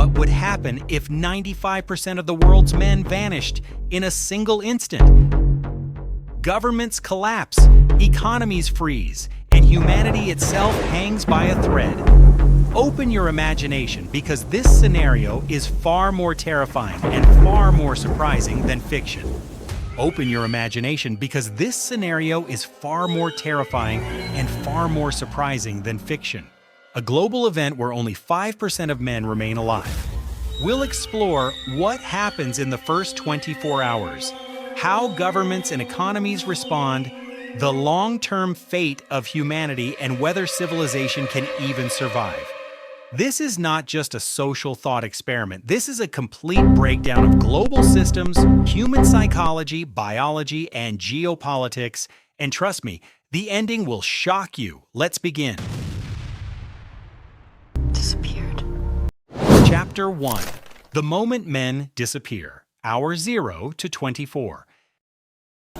What would happen if 95% of the world's men vanished in a single instant? Governments collapse, economies freeze, and humanity itself hangs by a thread. Open your imagination, because this scenario is far more terrifying and far more surprising than fiction. Open your imagination, because this scenario is far more terrifying and far more surprising than fiction. A global event where only 5% of men remain alive. We'll explore what happens in the first 24 hours, how governments and economies respond, the long-term fate of humanity, and whether civilization can even survive. This is not just a social thought experiment. This is a complete breakdown of global systems, human psychology, biology, and geopolitics. And trust me, the ending will shock you. Let's begin. Disappeared. Chapter 1. The moment men disappear. Hour 0 to 24.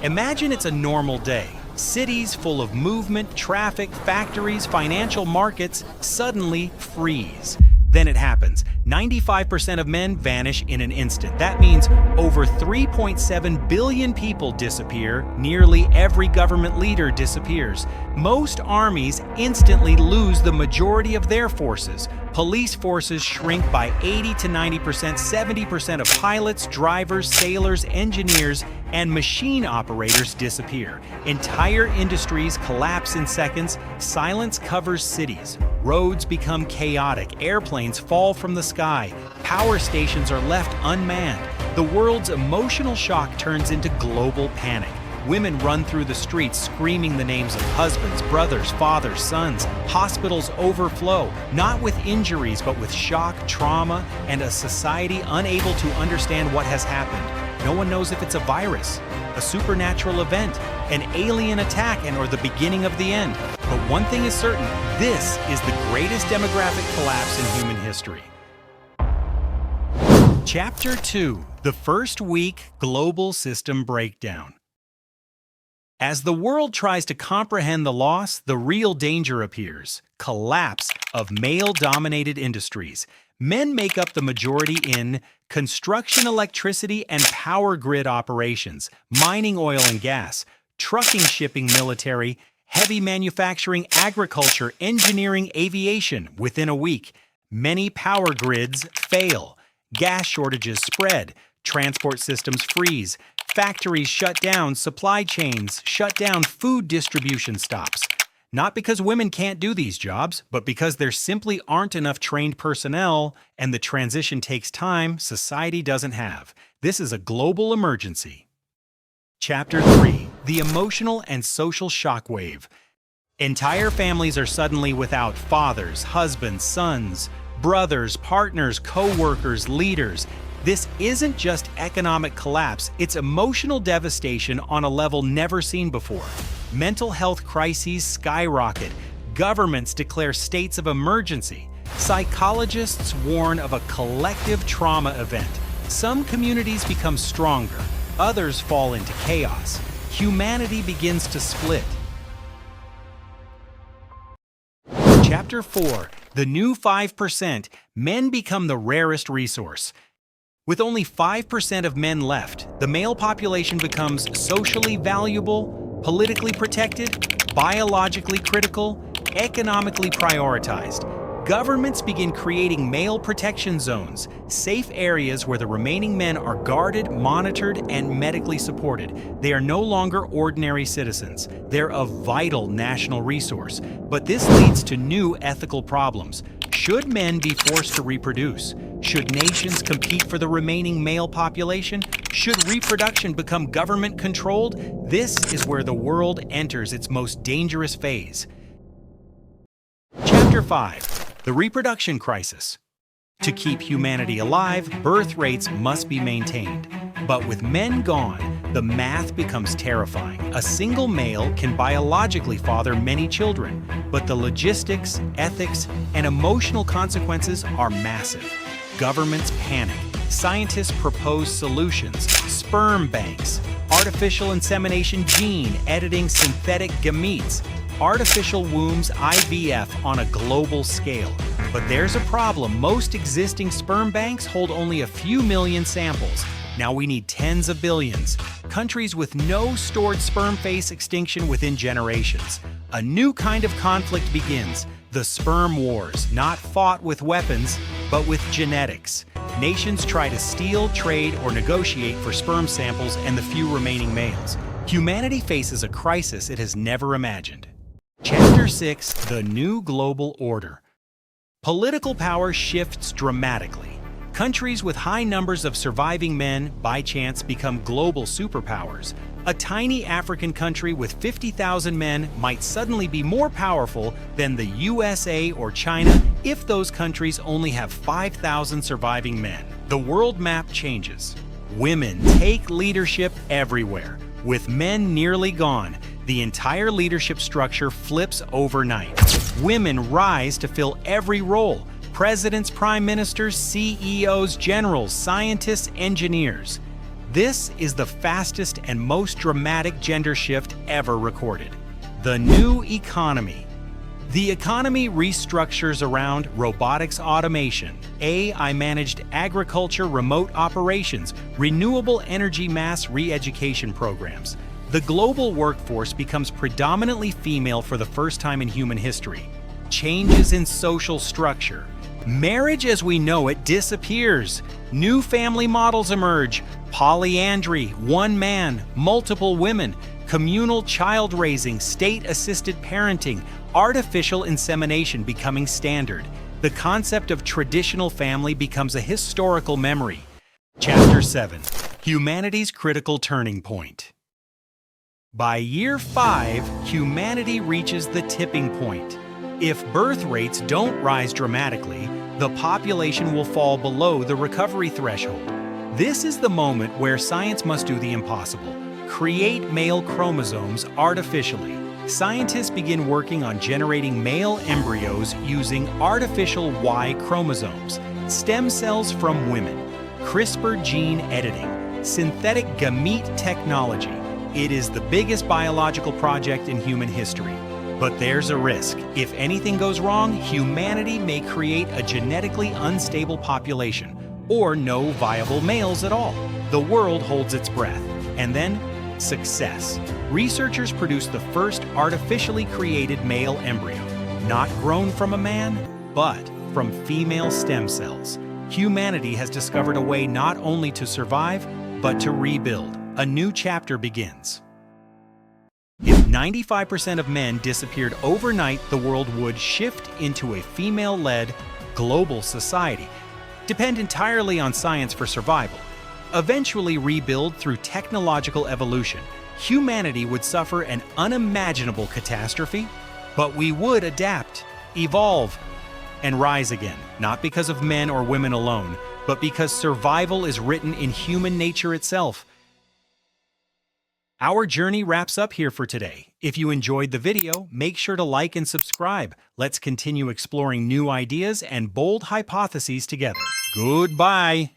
Imagine it's a normal day. Cities full of movement, traffic, factories, financial markets suddenly freeze. Then it happens. 95% of men vanish in an instant. That means over 3.7 billion people disappear. Nearly every government leader disappears. Most armies instantly lose the majority of their forces. Police forces shrink by 80 to 90%, 70% of pilots, drivers, sailors, engineers, and machine operators disappear. Entire industries collapse in seconds. Silence covers cities. Roads become chaotic. Airplanes fall from the sky. Power stations are left unmanned. The world's emotional shock turns into global panic. Women run through the streets screaming the names of husbands, brothers, fathers, sons. Hospitals overflow, not with injuries, but with shock, trauma, and a society unable to understand what has happened. No one knows if it's a virus, a supernatural event, an alien attack, or the beginning of the end. But one thing is certain, this is the greatest demographic collapse in human history. Chapter 2. The First Week Global System Breakdown. As the world tries to comprehend the loss, the real danger appears. Collapse of male-dominated industries. Men make up the majority in construction, electricity, and power grid operations, mining, oil and gas, trucking, shipping, military, heavy manufacturing, agriculture, engineering, aviation. Within a week, many power grids fail. Gas shortages spread. Transport systems freeze. Factories shut down. Supply chains shut down. Food distribution stops. Not because women can't do these jobs, but because there simply aren't enough trained personnel, and the transition takes time society doesn't have. This is a global emergency. Chapter 3. The Emotional and Social Shockwave. Entire families are suddenly without fathers, husbands, sons, brothers, partners, co-workers, leaders. This isn't just economic collapse, it's emotional devastation on a level never seen before. Mental health crises skyrocket. Governments declare states of emergency. Psychologists warn of a collective trauma event. Some communities become stronger, others fall into chaos. Humanity begins to split. Chapter 4. The New 5%. Men become the rarest resource. With only 5% of men left, the male population becomes socially valuable, politically protected, biologically critical, economically prioritized. Governments begin creating male protection zones, safe areas where the remaining men are guarded, monitored, and medically supported. They are no longer ordinary citizens. They're a vital national resource. But this leads to new ethical problems. Should men be forced to reproduce? Should nations compete for the remaining male population? Should reproduction become government-controlled? This is where the world enters its most dangerous phase. Chapter 5. The Reproduction Crisis. To keep humanity alive, birth rates must be maintained. But with men gone, the math becomes terrifying. A single male can biologically father many children, but the logistics, ethics, and emotional consequences are massive. Governments panic. Scientists propose solutions. Sperm banks, artificial insemination, gene editing, synthetic gametes. artificial wombs (IVF) on a global scale. But there's a problem. Most existing sperm banks hold only a few million samples. Now we need tens of billions. Countries with no stored sperm face extinction within generations. A new kind of conflict begins. The sperm wars, not fought with weapons, but with genetics. Nations try to steal, trade, or negotiate for sperm samples and the few remaining males. Humanity faces a crisis it has never imagined. Chapter 6: The New Global Order. Political power shifts dramatically. Countries with high numbers of surviving men, by chance, become global superpowers. A tiny African country with 50,000 men might suddenly be more powerful than the USA or China if those countries only have 5,000 surviving men. The world map changes. Women take leadership everywhere. With men nearly gone, the entire leadership structure flips overnight. Women rise to fill every role: presidents, prime ministers, CEOs, generals, scientists, engineers. This is the fastest and most dramatic gender shift ever recorded. The new economy. The economy restructures around robotics, automation, AI-managed agriculture, remote operations, renewable energy, mass re-education programs. The global workforce becomes predominantly female for the first time in human history. Changes in social structure. Marriage as we know it disappears. New family models emerge: polyandry, one man, multiple women, communal child raising, state-assisted parenting, artificial insemination becoming standard. The concept of traditional family becomes a historical memory. Chapter 7: Humanity's Critical Turning Point. By year 5, humanity reaches the tipping point. If birth rates don't rise dramatically, the population will fall below the recovery threshold. This is the moment where science must do the impossible: create male chromosomes artificially. Scientists begin working on generating male embryos using artificial Y chromosomes, stem cells from women, CRISPR gene editing, synthetic gamete technology. It is the biggest biological project in human history. But there's a risk. If anything goes wrong, humanity may create a genetically unstable population, or no viable males at all. The world holds its breath. And then, success. Researchers produce the first artificially created male embryo, not grown from a man, but from female stem cells. Humanity has discovered a way not only to survive, but to rebuild. A new chapter begins. If 95% of men disappeared overnight, the world would shift into a female-led global society, depend entirely on science for survival, eventually rebuild through technological evolution. Humanity would suffer an unimaginable catastrophe, but we would adapt, evolve, and rise again, not because of men or women alone, but because survival is written in human nature itself. Our journey wraps up here for today. If you enjoyed the video, make sure to like and subscribe. Let's continue exploring new ideas and bold hypotheses together. Goodbye.